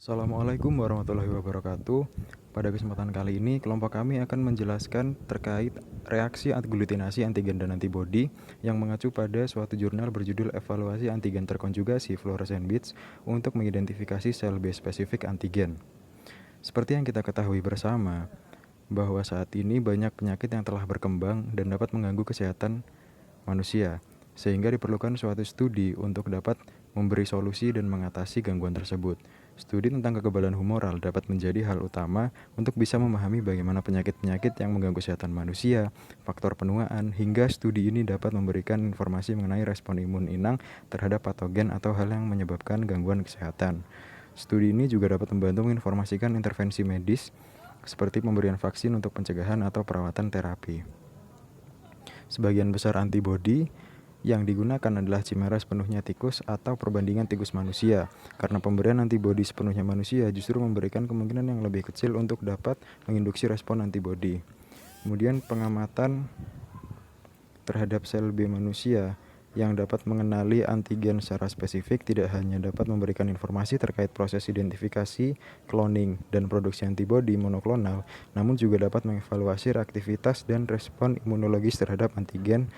Assalamualaikum warahmatullahi wabarakatuh. Pada kesempatan kali ini, kelompok kami akan menjelaskan terkait reaksi aglutinasi antigen dan antibodi yang mengacu pada suatu jurnal berjudul Evaluasi Antigen Terkonjugasi Fluorescent Beads untuk mengidentifikasi sel B spesifik antigen. Seperti yang kita ketahui bersama, bahwa saat ini banyak penyakit yang telah berkembang dan dapat mengganggu kesehatan manusia, sehingga diperlukan suatu studi untuk dapat memberi solusi dan mengatasi gangguan tersebut. Studi tentang kekebalan humoral dapat menjadi hal utama untuk bisa memahami bagaimana penyakit-penyakit yang mengganggu kesehatan manusia, faktor penuaan, hingga studi ini dapat memberikan informasi mengenai respon imun inang terhadap patogen atau hal yang menyebabkan gangguan kesehatan. Studi ini juga dapat membantu menginformasikan intervensi medis seperti pemberian vaksin untuk pencegahan atau perawatan terapi. Sebagian besar antibodi yang digunakan adalah chimera sepenuhnya tikus atau perbandingan tikus manusia, karena pemberian antibodi sepenuhnya manusia justru memberikan kemungkinan yang lebih kecil untuk dapat menginduksi respon antibodi. Kemudian pengamatan terhadap sel B manusia yang dapat mengenali antigen secara spesifik tidak hanya dapat memberikan informasi terkait proses identifikasi, cloning, dan produksi antibodi monoklonal, namun juga dapat mengevaluasi reaktivitas dan respon imunologis terhadap antigen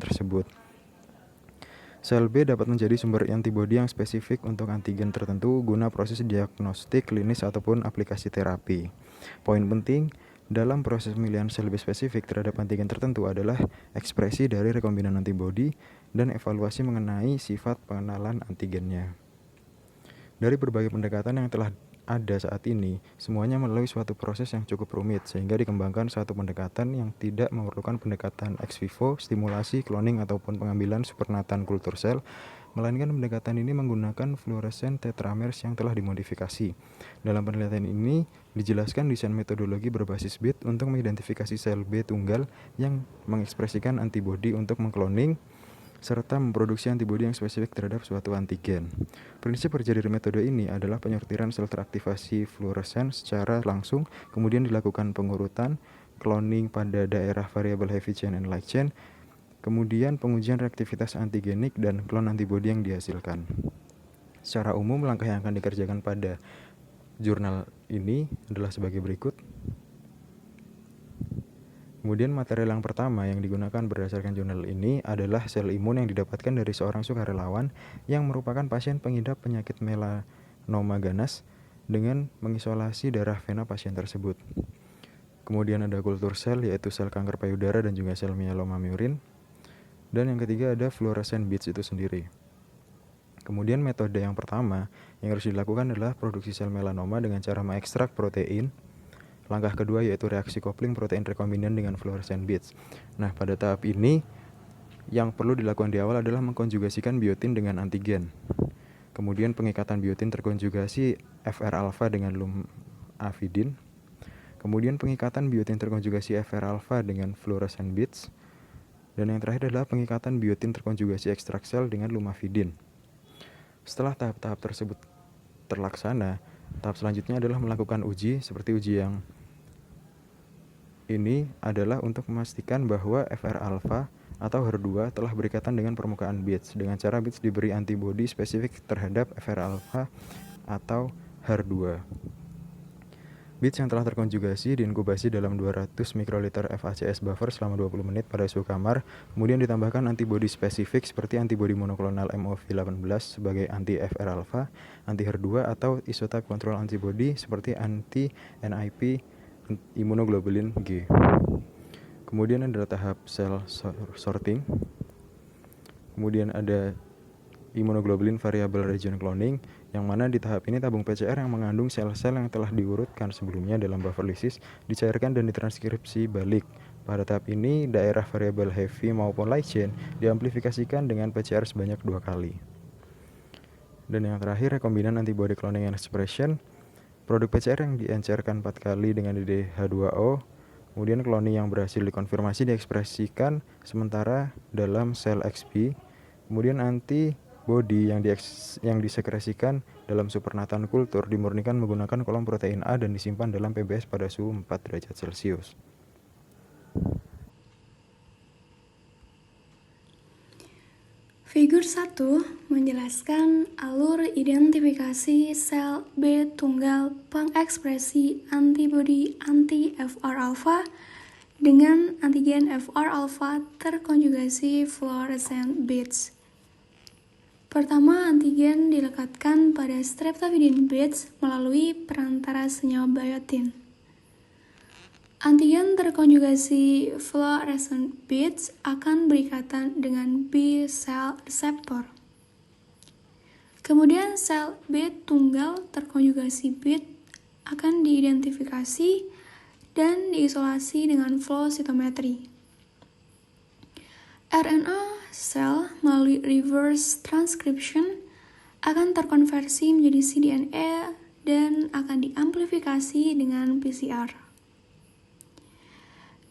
tersebut. Sel B dapat menjadi sumber antibodi yang spesifik untuk antigen tertentu guna proses diagnostik klinis ataupun aplikasi terapi. Poin penting dalam proses pemilihan sel B spesifik terhadap antigen tertentu adalah ekspresi dari rekombinan antibodi dan evaluasi mengenai sifat pengenalan antigennya. Dari berbagai pendekatan yang telah ada saat ini, semuanya melalui suatu proses yang cukup rumit, sehingga dikembangkan satu pendekatan yang tidak memerlukan pendekatan ex vivo, stimulasi, cloning, ataupun pengambilan supernatan kultur sel, melainkan pendekatan ini menggunakan fluorescent tetramers yang telah dimodifikasi. Dalam penelitian ini, dijelaskan desain metodologi berbasis bit untuk mengidentifikasi sel B tunggal yang mengekspresikan antibodi untuk mengkloning, serta memproduksi antibodi yang spesifik terhadap suatu antigen. Prinsip kerja dari metode ini adalah penyortiran sel teraktivasi fluoresen secara langsung, kemudian dilakukan pengurutan, cloning pada daerah variabel heavy chain and light chain, kemudian pengujian reaktivitas antigenik dan klon antibodi yang dihasilkan. Secara umum, langkah yang akan dikerjakan pada jurnal ini adalah sebagai berikut. Kemudian material yang pertama yang digunakan berdasarkan jurnal ini adalah sel imun yang didapatkan dari seorang sukarelawan yang merupakan pasien pengidap penyakit melanoma ganas dengan mengisolasi darah vena pasien tersebut. Kemudian ada kultur sel, yaitu sel kanker payudara dan juga sel myeloma myurin. Dan yang ketiga ada fluorescent beads itu sendiri. Kemudian metode yang pertama yang harus dilakukan adalah produksi sel melanoma dengan cara mengekstrak protein. Langkah kedua yaitu reaksi kopling protein rekombinan dengan fluorescent beads. Nah, pada tahap ini yang perlu dilakukan di awal adalah mengkonjugasikan biotin dengan antigen. Kemudian pengikatan biotin terkonjugasi FR alpha dengan lumafidin. Kemudian pengikatan biotin terkonjugasi FR alpha dengan fluorescent beads. Dan yang terakhir adalah pengikatan biotin terkonjugasi ekstrak sel dengan lumafidin. Setelah tahap-tahap tersebut terlaksana, tahap selanjutnya adalah melakukan uji, seperti uji yang ini adalah untuk memastikan bahwa FR alpha atau HER2 telah berikatan dengan permukaan beads dengan cara beads diberi antibodi spesifik terhadap FR alpha atau HER2. Beads yang telah terkonjugasi diinkubasi dalam 200 mikroliter FACS buffer selama 20 menit pada suhu kamar, kemudian ditambahkan antibodi spesifik seperti antibodi monoklonal MOV18 sebagai anti-FR alpha, anti-HER2 atau isotype control antibody seperti anti-NIP imunoglobulin G. Kemudian ada tahap sel sorting. Kemudian ada imunoglobulin variable region cloning, yang mana di tahap ini tabung PCR yang mengandung sel-sel yang telah diurutkan sebelumnya dalam buffer lysis dicairkan dan ditranskripsi balik. Pada tahap ini, daerah variabel heavy maupun light chain diamplifikasikan dengan PCR sebanyak 2 kali. Dan yang terakhir, rekombinan antibody cloning and expression. Produk PCR yang diencerkan 4 kali dengan DDH2O, kemudian cloning yang berhasil dikonfirmasi diekspresikan sementara dalam sel XP, kemudian antibody yang disekresikan dalam supernatan kultur dimurnikan menggunakan kolom protein A dan disimpan dalam PBS pada suhu 4 derajat Celcius. Figur 1 menjelaskan alur identifikasi sel B tunggal pengekspresi antibodi anti-FR alpha dengan antigen FR alpha terkonjugasi fluorescent beads. Pertama, antigen dilekatkan pada streptavidin beads melalui perantara senyawa biotin. Antigen terkonjugasi fluorescent beads akan berikatan dengan B cell receptor. Kemudian sel B tunggal terkonjugasi bead akan diidentifikasi dan diisolasi dengan flow cytometry. RNA sel melalui reverse transcription akan terkonversi menjadi cDNA dan akan diamplifikasi dengan PCR.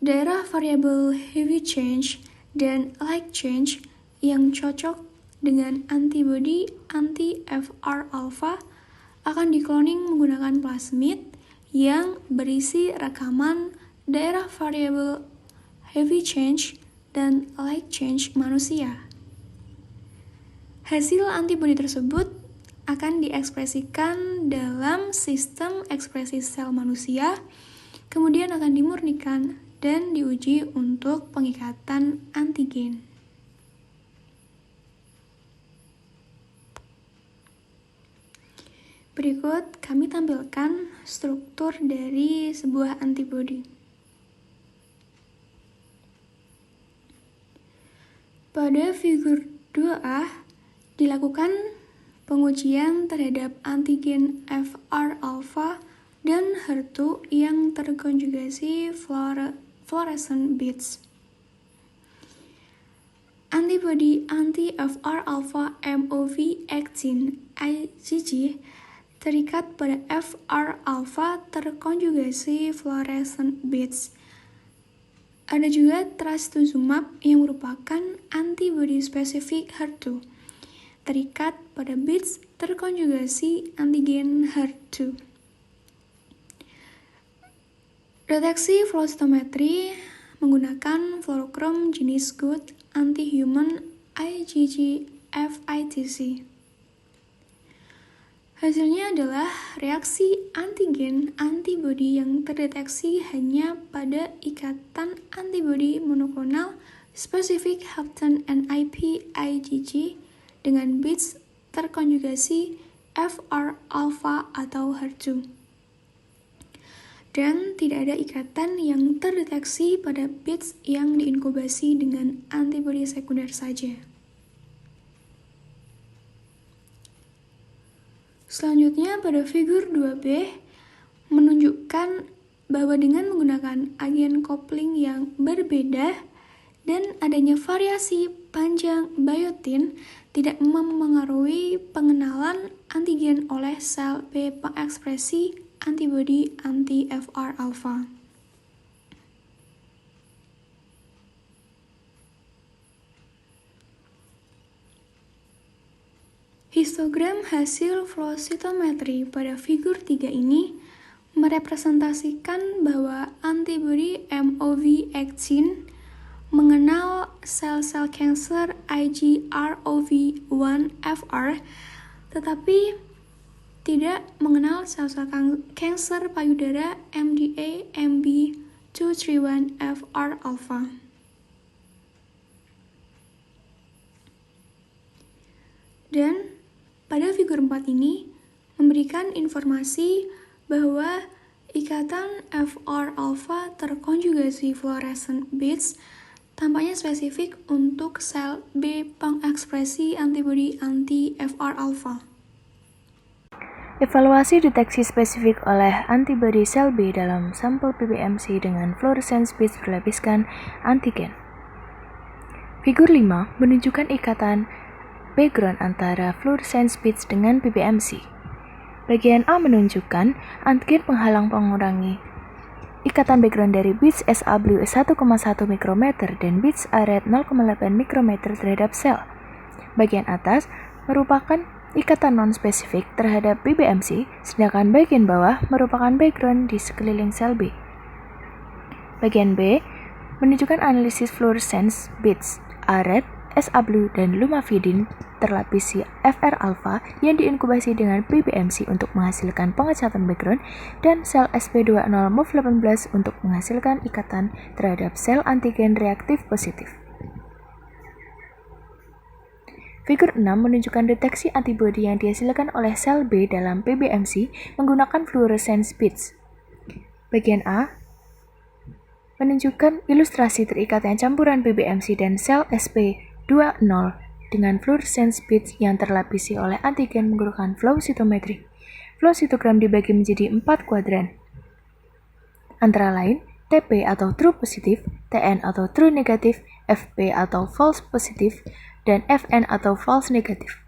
Daerah variabel heavy change dan light change yang cocok dengan antibodi anti-FR alpha akan dikloning menggunakan plasmid yang berisi rekaman daerah variabel heavy change dan light change manusia. Hasil antibodi tersebut akan diekspresikan dalam sistem ekspresi sel manusia, kemudian akan dimurnikan dan diuji untuk pengikatan antigen. Berikut kami tampilkan struktur dari sebuah antibodi. Pada figur 2A dilakukan pengujian terhadap antigen FR alpha dan HER2 yang terkonjugasi fluorescent beads. Antibodi anti-FR alpha MOV-18 IgG terikat pada FR alpha terkonjugasi fluorescent beads. Ada juga trastuzumab yang merupakan antibodi spesifik HER2 terikat pada beads terkonjugasi antigen HER2. Deteksi flow cytometry menggunakan fluorochrom jenis good anti-human IgG FITC. Hasilnya adalah reaksi antigen antibodi yang terdeteksi hanya pada ikatan antibodi monoklonal spesifik hapten NIP IgG dengan beads terkonjugasi FR alpha atau HER2. Dan tidak ada ikatan yang terdeteksi pada beads yang diinkubasi dengan antibodi sekunder saja. Selanjutnya pada figur 2B menunjukkan bahwa dengan menggunakan agen coupling yang berbeda dan adanya variasi panjang biotin tidak memengaruhi pengenalan antigen oleh sel B pengekspresi antibodi anti-FR alpha. Histogram hasil flow cytometry pada figur 3 ini merepresentasikan bahwa antibodi MOV-18 mengenal sel-sel kanker IgROV1-FR, tetapi tidak mengenal sel-sel kanker payudara MDA MB231-FR alpha. Dan pada figur 4 ini memberikan informasi bahwa ikatan FR alpha terkonjugasi fluorescent beads tampaknya spesifik untuk sel B pengekspresi antibodi anti-FR alpha. Evaluasi deteksi spesifik oleh antibodi sel B dalam sampel PBMC dengan fluorescence beads berlapiskan antigen. Figur 5 menunjukkan ikatan background antara fluorescence beads dengan PBMC. Bagian A menunjukkan antigen penghalang pengurangi ikatan background dari beads SAW 1,1 mikrometer dan beads ARET 0,8 mikrometer terhadap sel. Bagian atas merupakan ikatan non-spesifik terhadap PBMC, sedangkan bagian bawah merupakan background di sekeliling sel B. Bagian B menunjukkan analisis fluorescence beads ARET SA-Blue dan lumafidin terlapisi FR-alpha yang diinkubasi dengan PBMC untuk menghasilkan pengecatan background, dan sel SP20 MOV18 untuk menghasilkan ikatan terhadap sel antigen reaktif positif. Figur 6 menunjukkan deteksi antibodi yang dihasilkan oleh sel B dalam PBMC menggunakan fluorescence beads. Bagian A menunjukkan ilustrasi terikatnya campuran PBMC dan sel SP20 dengan fluorescence beads yang terlapisi oleh antigen menggunakan flow cytometry. Flow cytogram dibagi menjadi 4 kuadran, antara lain TP atau true positif, TN atau true negatif, FP atau false positif, dan FN atau false negatif.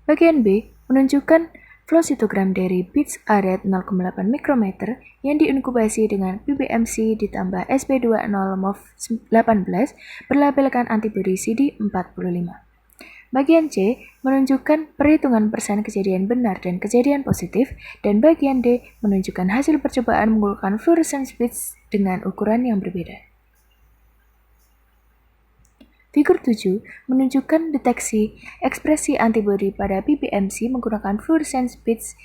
Bagian B menunjukkan flow cytogram dari beads aret 0,8 mikrometer yang diinkubasi dengan PBMC ditambah SP20 MOV18 berlabelkan antibodi CD45. Bagian C menunjukkan perhitungan persen kejadian benar dan kejadian positif, dan bagian D menunjukkan hasil percobaan menggunakan fluorescence beads dengan ukuran yang berbeda. Figur 7 menunjukkan deteksi ekspresi antibodi pada PBMC menggunakan fluorescence beads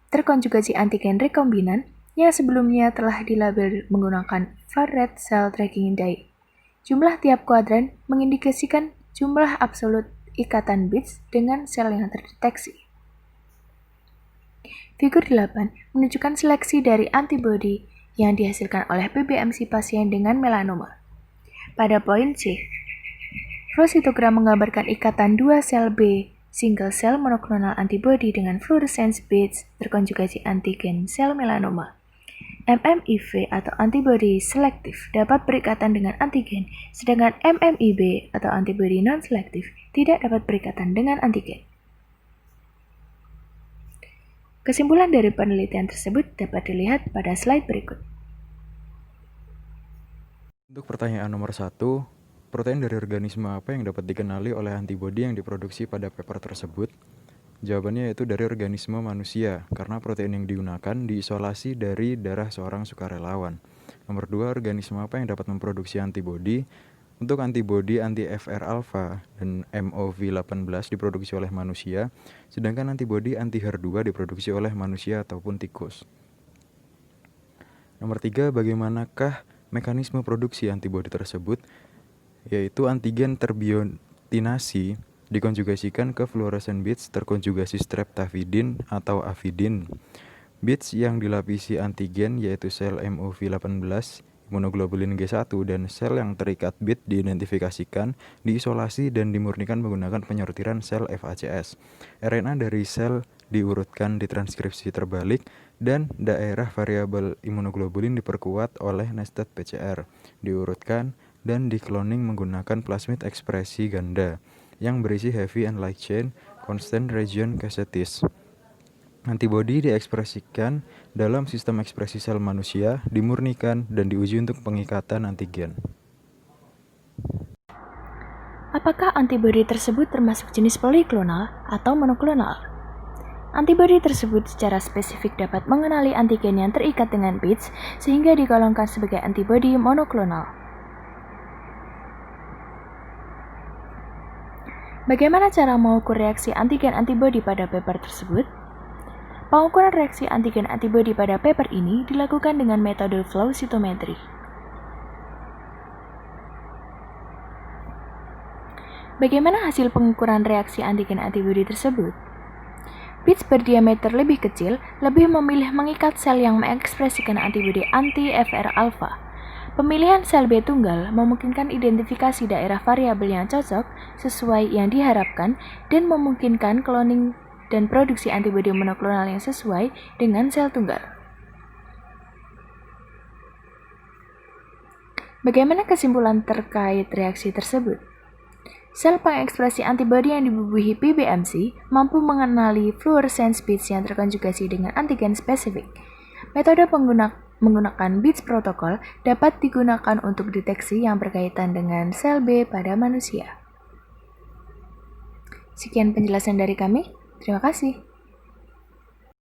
terkonjugasi antigen rekombinan yang sebelumnya telah dilabel menggunakan far red cell tracking dye. Jumlah tiap kuadran mengindikasikan jumlah absolut ikatan beads dengan sel yang terdeteksi. Figur 8 menunjukkan seleksi dari antibodi yang dihasilkan oleh PBMC pasien dengan melanoma. Pada poin C, flow cytogram menggambarkan ikatan dua sel B single cell monoklonal antibody dengan fluorescence beads terkonjugasi antigen sel melanoma. MMIV atau antibody selektif dapat berikatan dengan antigen, sedangkan MMIB atau antibody non-selektif tidak dapat berikatan dengan antigen. Kesimpulan dari penelitian tersebut dapat dilihat pada slide berikut. Untuk pertanyaan nomor 1, protein dari organisme apa yang dapat dikenali oleh antibodi yang diproduksi pada paper tersebut? Jawabannya yaitu dari organisme manusia, karena protein yang digunakan diisolasi dari darah seorang sukarelawan. Nomor 2, organisme apa yang dapat memproduksi antibodi? Untuk antibodi anti-FR-alpha dan MOV18 diproduksi oleh manusia, sedangkan antibodi anti-HER2 diproduksi oleh manusia ataupun tikus. Nomor 3, bagaimanakah mekanisme produksi antibodi tersebut? Yaitu antigen terbiotinasi dikonjugasikan ke fluorescent beads terkonjugasi streptavidin atau avidin. Beads yang dilapisi antigen yaitu sel MOV18, imunoglobulin G1, dan sel yang terikat bead diidentifikasikan, diisolasi, dan dimurnikan menggunakan penyortiran sel FACS. RNA dari sel diurutkan di transkripsi terbalik, dan daerah variabel imunoglobulin diperkuat oleh nested PCR, diurutkan, dan dikloning menggunakan plasmid ekspresi ganda yang berisi heavy and light chain constant region casetis. Antibodi diekspresikan dalam sistem ekspresi sel manusia, dimurnikan, dan diuji untuk pengikatan antigen. Apakah antibodi tersebut termasuk jenis poliklonal atau monoklonal? Antibodi tersebut secara spesifik dapat mengenali antigen yang terikat dengan beads sehingga digolongkan sebagai antibodi monoklonal. Bagaimana cara mengukur reaksi antigen antibodi pada paper tersebut? Pengukuran reaksi antigen antibodi pada paper ini dilakukan dengan metode flow cytometry. Bagaimana hasil pengukuran reaksi antigen antibodi tersebut? Beads berdiameter lebih kecil lebih memilih mengikat sel yang mengekspresikan antibodi anti-FR-alpha. Pemilihan sel B tunggal memungkinkan identifikasi daerah variabel yang cocok sesuai yang diharapkan dan memungkinkan cloning dan produksi antibodi monoklonal yang sesuai dengan sel tunggal. Bagaimana kesimpulan terkait reaksi tersebut? Sel pengekspresi antibodi yang dibubuhi PBMC mampu mengenali fluorescence beads yang terkonjugasi dengan antigen spesifik. Metode menggunakan beads protokol dapat digunakan untuk deteksi yang berkaitan dengan sel B pada manusia. Sekian penjelasan dari kami. Terima kasih.